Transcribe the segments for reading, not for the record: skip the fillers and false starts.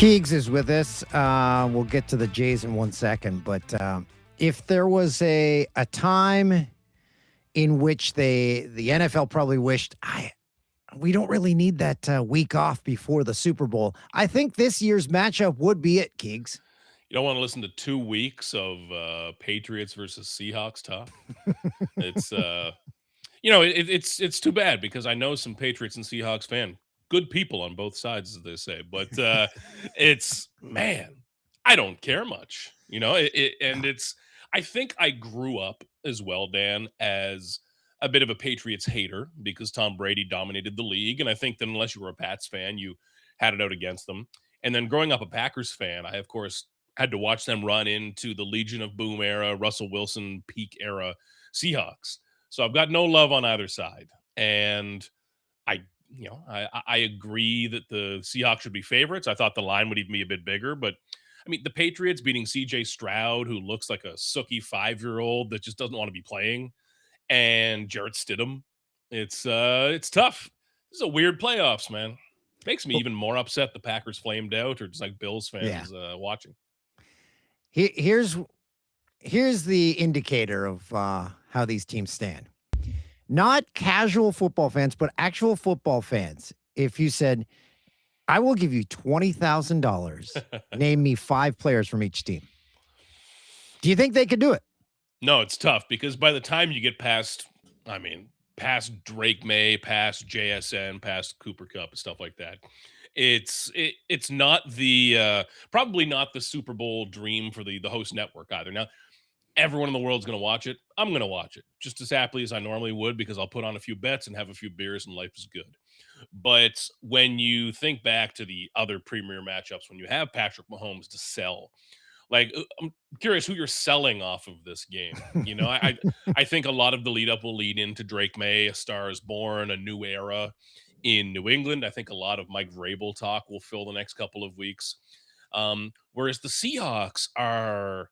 Keegs is with us. We'll get to the Jays in 1 second, but if there was a time in which the NFL probably wished we don't really need that week off before the Super Bowl, I think this year's matchup would be it, Keegs. You don't want to listen to 2 weeks of Patriots versus Seahawks talk. It's it's too bad because I know some Patriots and Seahawks good people on both sides, as they say. But it's man, I don't care much. And No. it's I think I grew up as well, Dan, as a bit of a Patriots hater because Tom Brady dominated the league, and I think that unless you were a Pats fan, you had it out against them. And then growing up a Packers fan, I of course had to watch them run into the Legion of Boom era, Russell Wilson peak era Seahawks. So I've got no love on either side. And I agree that the Seahawks should be favorites. I thought the line would even be a bit bigger, but I mean, the Patriots beating CJ Stroud, who looks like a sooky 5-year-old that just doesn't want to be playing, and Jarrett Stidham. It's tough. This is a weird playoffs, man. Makes me Well, even more upset the Packers flamed out or just like Bills yeah. fans watching. Here's the indicator of how these teams stand. Not casual football fans, but actual football fans. If you said, I will give you $20,000, name me 5 players from each team. Do you think they could do it? No, it's tough because by the time you get past Drake May, past JSN, past Cooper Cup and stuff like that, it's not the probably not the Super Bowl dream for the host network either. Now, everyone in the world's going to watch it. I'm going to watch it just as happily as I normally would because I'll put on a few bets and have a few beers and life is good. But when you think back to the other premier matchups, when you have Patrick Mahomes to sell, like I'm curious who you're selling off of this game. I think a lot of the lead up will lead into Drake May, A Star Is Born, a new era in New England. I think a lot of Mike Vrabel talk will fill the next couple of weeks. Whereas the Seahawks are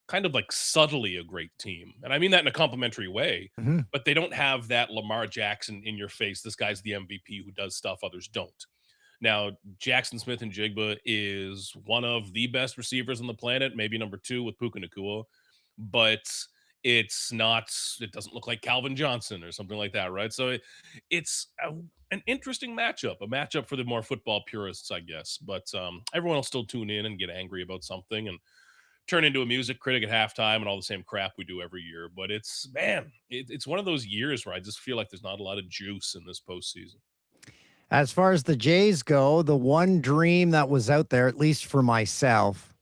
kind of like subtly a great team. And I mean that in a complimentary way, Mhm. but they don't have that Lamar Jackson in your face. This guy's the MVP who does stuff others don't. Now, Jackson Smith and Jigba is one of the best receivers on the planet, maybe number 2 with Puka Nacua, but it doesn't look like Calvin Johnson or something like that, right? So an interesting matchup, a matchup for the more football purists, I guess. But everyone will still tune in and get angry about something and turn into a music critic at halftime and all the same crap we do every year. But it's one of those years where I just feel like there's not a lot of juice in this postseason. As far as the Jays go, the one dream that was out there, at least for myself,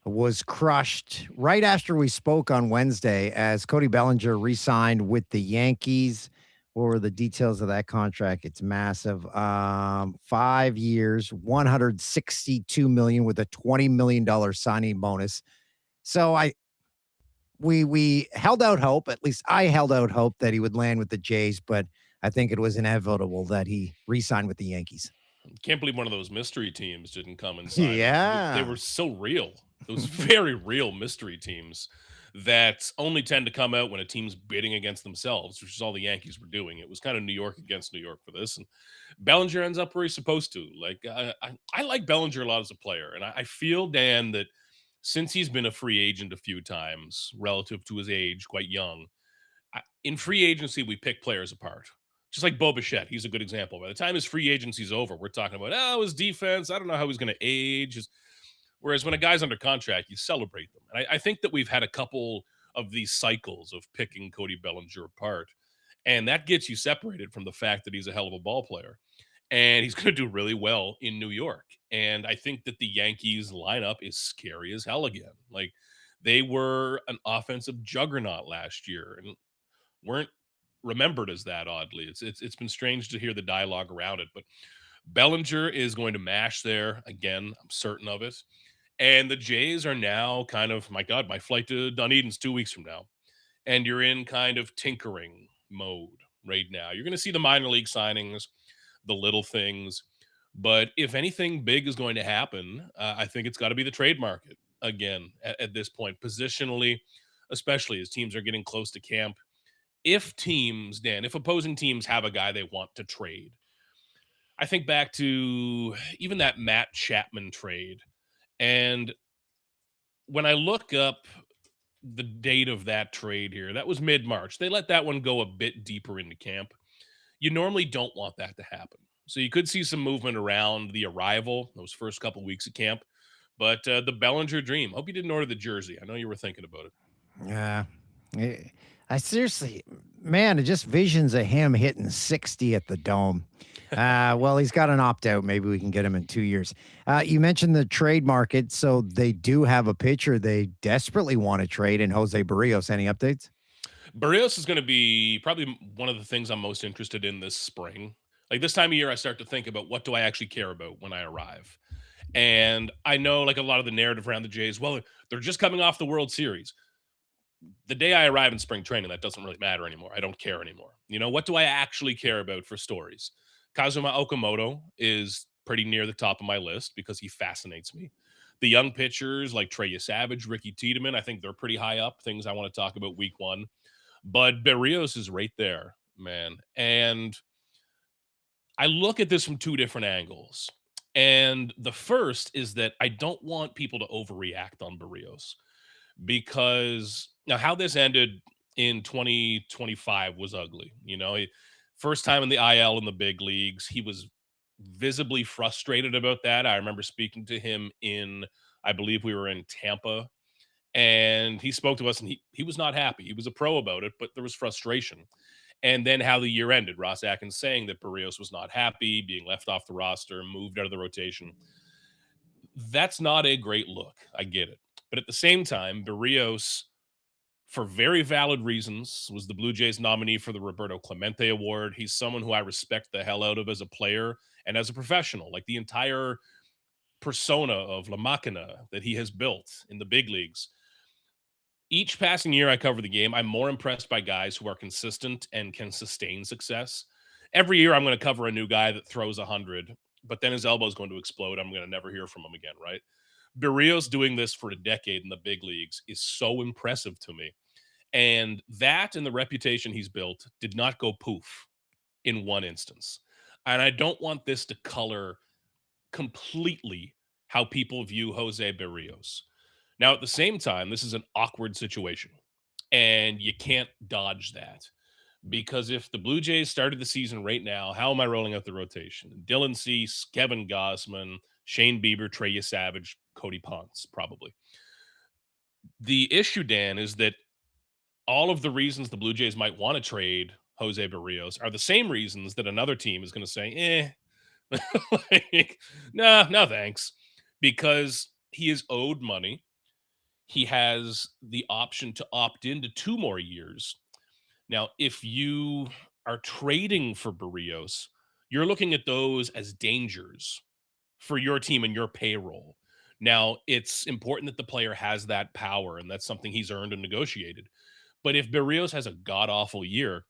was crushed right after we spoke on Wednesday as Cody Bellinger re-signed with the Yankees. What were the details of that contract? It's massive. 5 years, 162 million with a $20 million signing bonus. So we held out hope, at least I held out hope that he would land with the Jays, but I think it was inevitable that he re-signed with the Yankees. Can't believe one of those mystery teams didn't come and sign him. They Yeah. were so real. Those very real mystery teams that only tend to come out when a team's bidding against themselves, which is all the Yankees were doing. It was kind of New York against New York for this. And Bellinger ends up where he's supposed to. Like, I like Bellinger a lot as a player. And I feel, Dan, that since he's been a free agent a few times relative to his age, quite young, in free agency, we pick players apart. Just like Bo Bichette, he's a good example. By the time his free agency's over, we're talking about, his defense. I don't know how he's going to age. Whereas when a guy's under contract, you celebrate them. And I think that we've had a couple of these cycles of picking Cody Bellinger apart. And that gets you separated from the fact that he's a hell of a ball player. And he's going to do really well in New York. And I think that the Yankees lineup is scary as hell again. Like, they were an offensive juggernaut last year and weren't remembered as that, oddly. It's been strange to hear the dialogue around it, but Bellinger is going to mash there again. I'm certain of it. And the Jays are now kind of, my God, my flight to Dunedin's 2 weeks from now. And you're in kind of tinkering mode right now. You're going to see the minor league signings, the little things. But if anything big is going to happen, I think it's got to be the trade market again at this point, positionally, especially as teams are getting close to camp. If opposing teams have a guy they want to trade, I think back to even that Matt Chapman trade. And when I look up the date of that trade here, that was mid March. They let that one go a bit deeper into camp. You normally don't want that to happen. So you could see some movement around the arrival, those first couple weeks of camp. But the Bellinger dream. Hope you didn't order the jersey. I know you were thinking about it. Yeah. Eh, I seriously, man, it just visions of him hitting 60 at the Dome. Well, he's got an opt out. Maybe we can get him in 2 years. You mentioned the trade market. So they do have a pitcher they desperately want to trade in Jose Barrios. Any updates? Berrios is going to be probably one of the things I'm most interested in this spring. Like this time of year, I start to think about what do I actually care about when I arrive. And I know, like a lot of the narrative around the Jays, well, they're just coming off the World Series. The day I arrive in spring training, that doesn't really matter anymore. I don't care anymore. What do I actually care about for stories? Kazuma Okamoto is pretty near the top of my list because he fascinates me. The young pitchers like Trey Savage, Ricky Tiedemann, I think they're pretty high up. Things I want to talk about week one. But Berrios is right there, man. And I look at this from two different angles. And the first is that I don't want people to overreact on Berrios because now how this ended in 2025 was ugly. First time in the IL in the big leagues, he was visibly frustrated about that. I remember speaking to him I believe we were in Tampa, and he spoke to us, and he was not happy. He was a pro about it, but there was frustration. And then how the year ended, Ross Atkins saying that Barrios was not happy, being left off the roster, moved out of the rotation. That's not a great look. I get it. But at the same time, Barrios, for very valid reasons, was the Blue Jays nominee for the Roberto Clemente Award. He's someone who I respect the hell out of as a player and as a professional. Like the entire persona of La Machina that he has built in the big leagues. Each passing year I cover the game, I'm more impressed by guys who are consistent and can sustain success. Every year I'm going to cover a new guy that throws 100, but then his elbow is going to explode. I'm going to never hear from him again, right? Berrios doing this for a decade in the big leagues is so impressive to me. And that and the reputation he's built did not go poof in one instance. And I don't want this to color completely how people view Jose Berrios. Now, at the same time, this is an awkward situation, and you can't dodge that because if the Blue Jays started the season right now, how am I rolling out the rotation? Dylan Cease, Kevin Gossman, Shane Bieber, Trey Savage, Cody Ponce, probably. The issue, Dan, is that all of the reasons the Blue Jays might want to trade Jose Berrios are the same reasons that another team is going to say, like, nah, no thanks, because he is owed money. He has the option to opt into 2 more years. Now, if you are trading for Berrios, you're looking at those as dangers for your team and your payroll. Now, it's important that the player has that power, and that's something he's earned and negotiated. But if Berrios has a god awful year,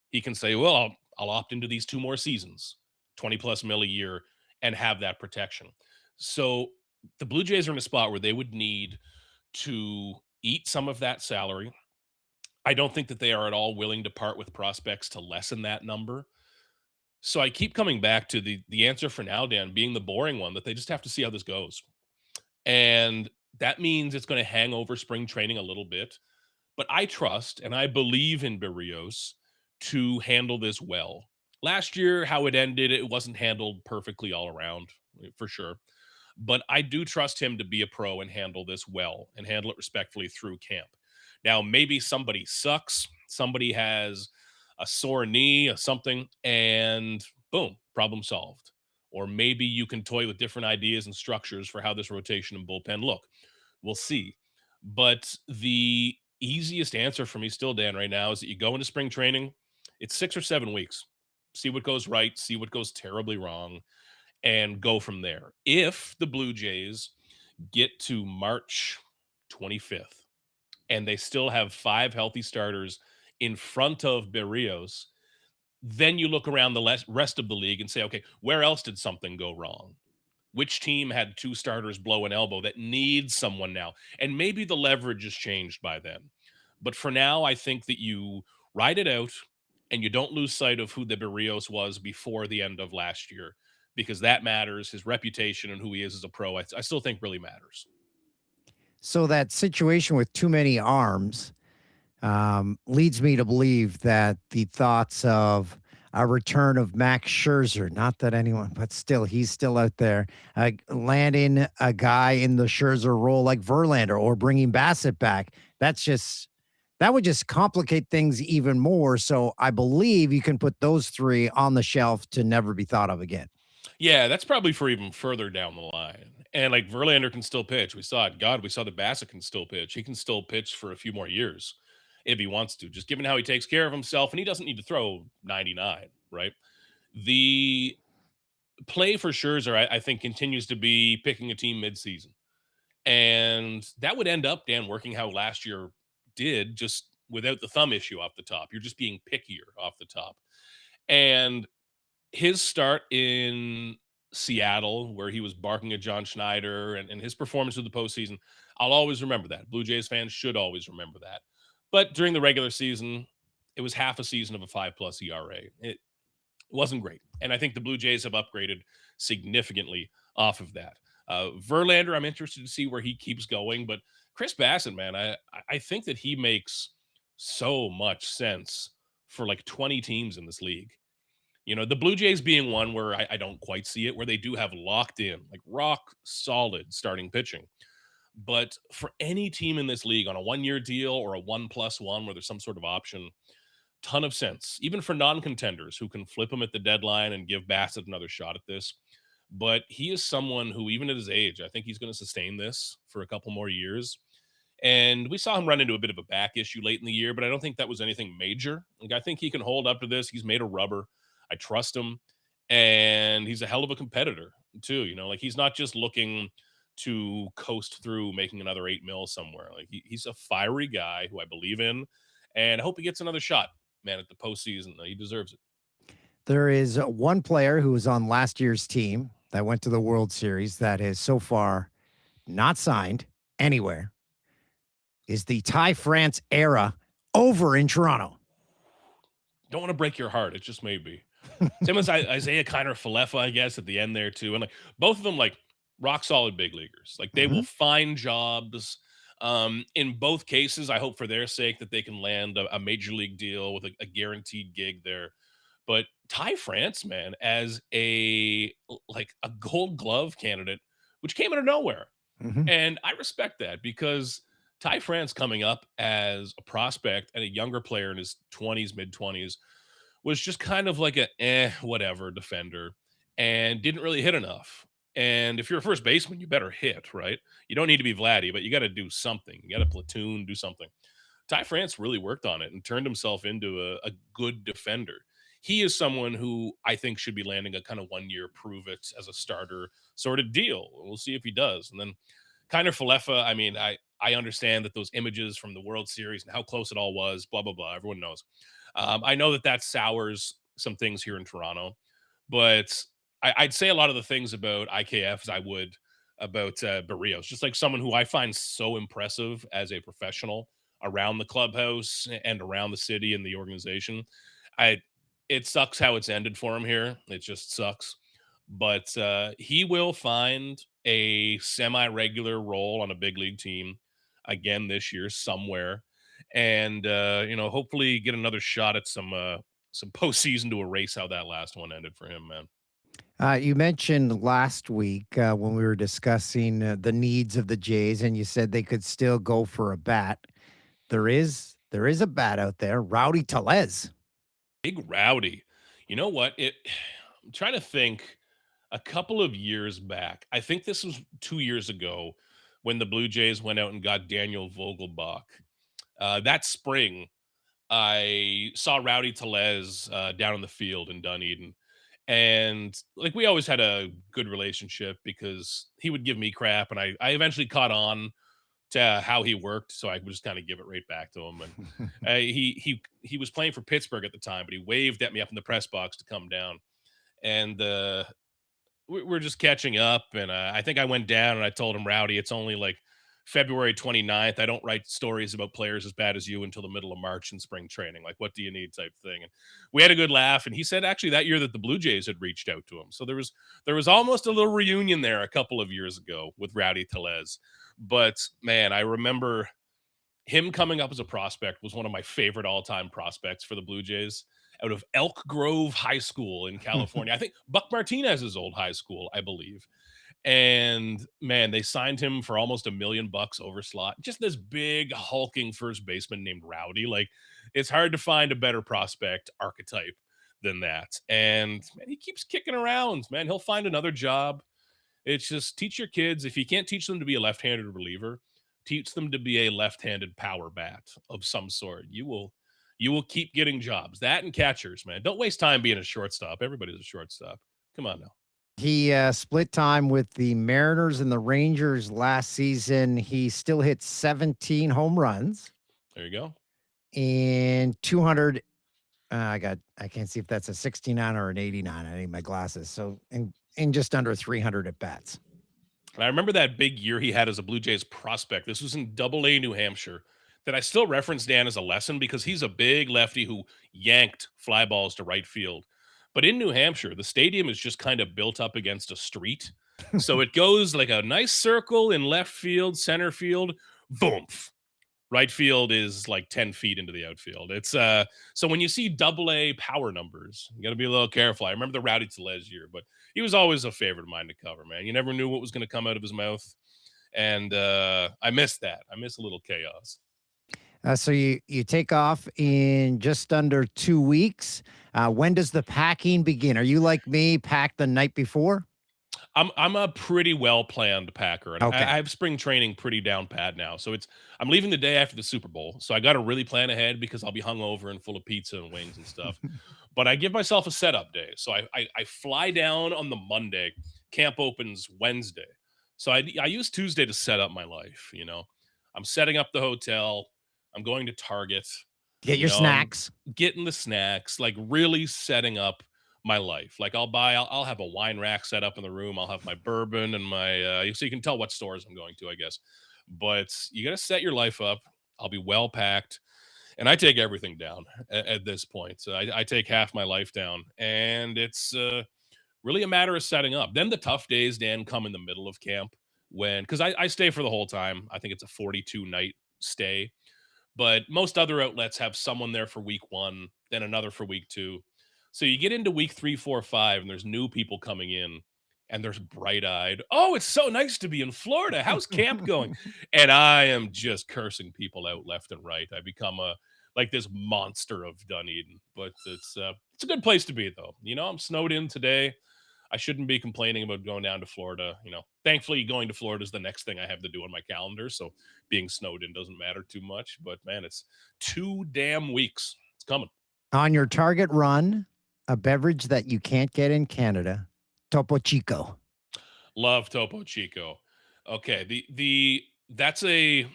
he can say, "Well, I'll opt into these 2 more seasons, 20 plus mil a year, and have that protection." So the Blue Jays are in a spot where they would need to eat some of that salary. I don't think that they are at all willing to part with prospects to lessen that number. So I keep coming back to the answer for now, Dan, being the boring one, that they just have to see how this goes. And that means it's going to hang over spring training a little bit. But I trust and I believe in Berrios to handle this well. Last year, how it ended, it wasn't handled perfectly all around, for sure. But I do trust him to be a pro and handle this well and handle it respectfully through camp. Now, maybe somebody sucks, somebody has a sore knee or something, and boom, problem solved. Or maybe you can toy with different ideas and structures for how this rotation and bullpen look. We'll see. But the easiest answer for me still, Dan, right now is that you go into spring training, it's 6 or 7 weeks. See what goes right, see what goes terribly wrong, and go from there. If the Blue Jays get to March 25th and they still have 5 healthy starters in front of Berrios, then you look around the rest of the league and say, okay, where else did something go wrong? Which team had 2 starters blow an elbow that needs someone now? And maybe the leverage has changed by then. But for now, I think that you ride it out and you don't lose sight of who the Berrios was before the end of last year. because that matters. His reputation and who he is as a pro, I still think really matters. So that situation with too many arms leads me to believe that the thoughts of a return of Max Scherzer, not that anyone, but still, he's still out there, landing a guy in the Scherzer role like Verlander or bringing Bassett back. That would just complicate things even more. So I believe you can put those three on the shelf to never be thought of again. Yeah, that's probably for even further down the line. And like Verlander can still pitch. We saw it. God, we saw that Bassett can still pitch. He can still pitch for a few more years if he wants to, just given how he takes care of himself. And he doesn't need to throw 99, right? The play for Scherzer, I think, continues to be picking a team midseason. And that would end up, Dan, working how last year did, just without the thumb issue off the top. You're just being pickier off the top. And his start in Seattle, where he was barking at John Schneider and his performance of the postseason, I'll always remember that. Blue Jays fans should always remember that. But during the regular season, it was half a season of a 5+ ERA. It wasn't great. And I think the Blue Jays have upgraded significantly off of that. Verlander, I'm interested to see where he keeps going. But Chris Bassett, man, I think that he makes so much sense for like 20 teams in this league. The Blue Jays being one where I don't quite see it, where they do have locked in, like rock solid starting pitching. But for any team in this league on a 1 year deal or a 1+1 where there's some sort of option, ton of sense, even for non contenders who can flip him at the deadline and give Bassett another shot at this. But he is someone who, even at his age, I think he's going to sustain this for a couple more years. And we saw him run into a bit of a back issue late in the year, but I don't think that was anything major. Like, I think he can hold up to this. He's made of rubber. I trust him. And he's a hell of a competitor, too. Like he's not just looking to coast through making another 8 mil somewhere. Like he's a fiery guy who I believe in. And I hope he gets another shot, man, at the postseason. He deserves it. There is one player who was on last year's team that went to the World Series that has so far not signed anywhere. Is the Ty France era over in Toronto? Don't want to break your heart. It just may be. Same as Isaiah Kiner Falefa, I guess, at the end there too. And like both of them, like rock solid big leaguers. Like they will Mhm. find jobs. In both cases, I hope for their sake that they can land a major league deal with a guaranteed gig there. But Ty France, man, as a Gold Glove candidate, which came out of nowhere, Mhm. and I respect that because Ty France coming up as a prospect and a younger player in his 20s, mid 20s was just kind of like whatever defender and didn't really hit enough. And if you're a first baseman, you better hit, right? You don't need to be Vladdy, but you got to do something. You got to platoon, do something. Ty France really worked on it and turned himself into a good defender. He is someone who I think should be landing a kind of 1 year prove it as a starter sort of deal. We'll see if he does. And then kind of Falefa, I mean, I understand that those images from the World Series and how close it all was, blah blah blah. Everyone knows. I know that sours some things here in Toronto, but I'd say a lot of the things about IKF as I would about Berrios, just like someone who I find so impressive as a professional around the clubhouse and around the city and the organization. I It sucks how it's ended for him here. It just sucks. But he will find a semi-regular role on a big league team again this year somewhere, and hopefully get another shot at some postseason to erase how that last one ended for him, man. You mentioned last week when we were discussing the needs of the Jays, and you said they could still go for a bat. There is a bat out there, Rowdy Tellez. Big Rowdy. You know what? I'm trying to think a couple of years back. I think this was 2 years ago when the Blue Jays went out and got Daniel Vogelbach. That spring, I saw Rowdy Tellez down in the field in Dunedin. And like we always had a good relationship because he would give me crap, and I eventually caught on to how he worked, so I would just kind of give it right back to him. And he was playing for Pittsburgh at the time, but he waved at me up in the press box to come down, and we're just catching up. And I think I went down and I told him, Rowdy, it's only like February 29th. I don't write stories about players as bad as you until the middle of March in spring training. Like, what do you need type thing. And we had a good laugh. And he said actually that year that the Blue Jays had reached out to him. So there was almost a little reunion there a couple of years ago with Rowdy Tellez. But man, I remember him coming up as a prospect was one of my favorite all-time prospects for the Blue Jays out of Elk Grove High School in California. I think Buck Martinez's old high school, I believe. And man, they signed him for almost $1 million over slot. Just this big hulking first baseman named Rowdy. Like, it's hard to find a better prospect archetype than that. And man, he keeps kicking around. Man, he'll find another job. It's just teach your kids. If you can't teach them to be a left-handed reliever, teach them to be a left-handed power bat of some sort. You will keep getting jobs. That and catchers, man. Don't waste time being a shortstop. Everybody's a shortstop. Come on now. He split time with the Mariners and the Rangers last season. He still hit 17 home runs There you go. and 200. I can't see if that's a 69 or an 89. I need my glasses. So in just under 300 at bats. And I remember that big year he had as a Blue Jays prospect. This was in Double A New Hampshire. That I still reference Dan as a lesson because he's a big lefty who yanked fly balls to right field. But in New Hampshire, the stadium is just kind of built up against a street. So it goes like a nice circle in left field, center field, boom. Right field is like 10 feet into the outfield. It's so when you see double A power numbers, you got to be a little careful. I remember the Rowdy Tellez year, but he was always a favorite of mine to cover, man. You never knew what was going to come out of his mouth. And I miss that. I miss a little chaos. So you take off in just under 2 weeks. When does the packing begin? Are you like me, packed the night before? I'm a pretty well planned packer, and I Okay. have spring training pretty down pat now. So I'm leaving the day after the Super Bowl, so I got to really plan ahead because I'll be hungover and full of pizza and wings and stuff. But I give myself a setup day, so I fly down on the Monday. Camp opens Wednesday, so I use Tuesday to set up my life. I'm setting up the hotel. I'm going to Target. Get your I'm snacks. getting the snacks, like really setting up my life. Like I'll have a wine rack set up in the room. I'll have my bourbon and my so you can tell what stores I'm going to, I guess. But you got to set your life up. I'll be well packed, and I take everything down at this point. So I take half my life down, and it's really a matter of setting up. Then the tough days, Dan, come in the middle of camp because I stay for the whole time. I think it's a 42 night stay, but most other outlets have someone there for week one, then another for week two. So you get into week 3, 4, 5, and there's new people coming in, and there's bright eyed, oh, it's so nice to be in Florida. How's camp going? And I am just cursing people out left and right. I become like this monster of Dunedin, but it's a good place to be though. I'm snowed in today. I shouldn't be complaining about going down to Florida. Thankfully, going to Florida is the next thing I have to do on my calendar. So being snowed in doesn't matter too much. But man, it's 2 damn weeks. It's coming. On your target run, a beverage that you can't get in Canada, Topo Chico. Love Topo Chico. Okay, the that's a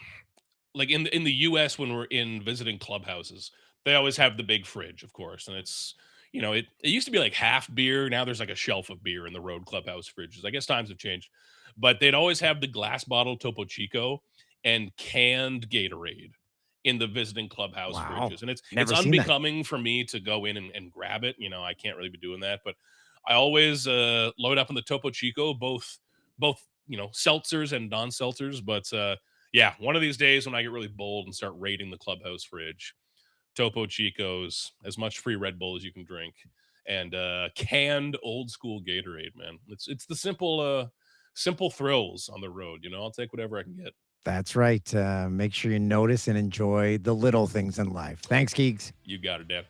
like in the US when we're in visiting clubhouses, they always have the big fridge, of course, and it used to be like half beer. Now there's like a shelf of beer in the road clubhouse fridges. I guess times have changed, but they'd always have the glass bottle Topo Chico and canned Gatorade in the visiting clubhouse Wow. fridges, and it's Never seen that. unbecoming for me to go in and grab it. I can't really be doing that, but I always load up on the Topo Chico, both seltzers and non-seltzers, but yeah, one of these days when I get really bold and start raiding the clubhouse fridge, Topo Chicos, as much free Red Bull as you can drink, and canned old school Gatorade, man. It's the simple thrills on the road. I'll take whatever I can get. That's right. Make sure you notice and enjoy the little things in life. Thanks, Keegs. You got it, Dad.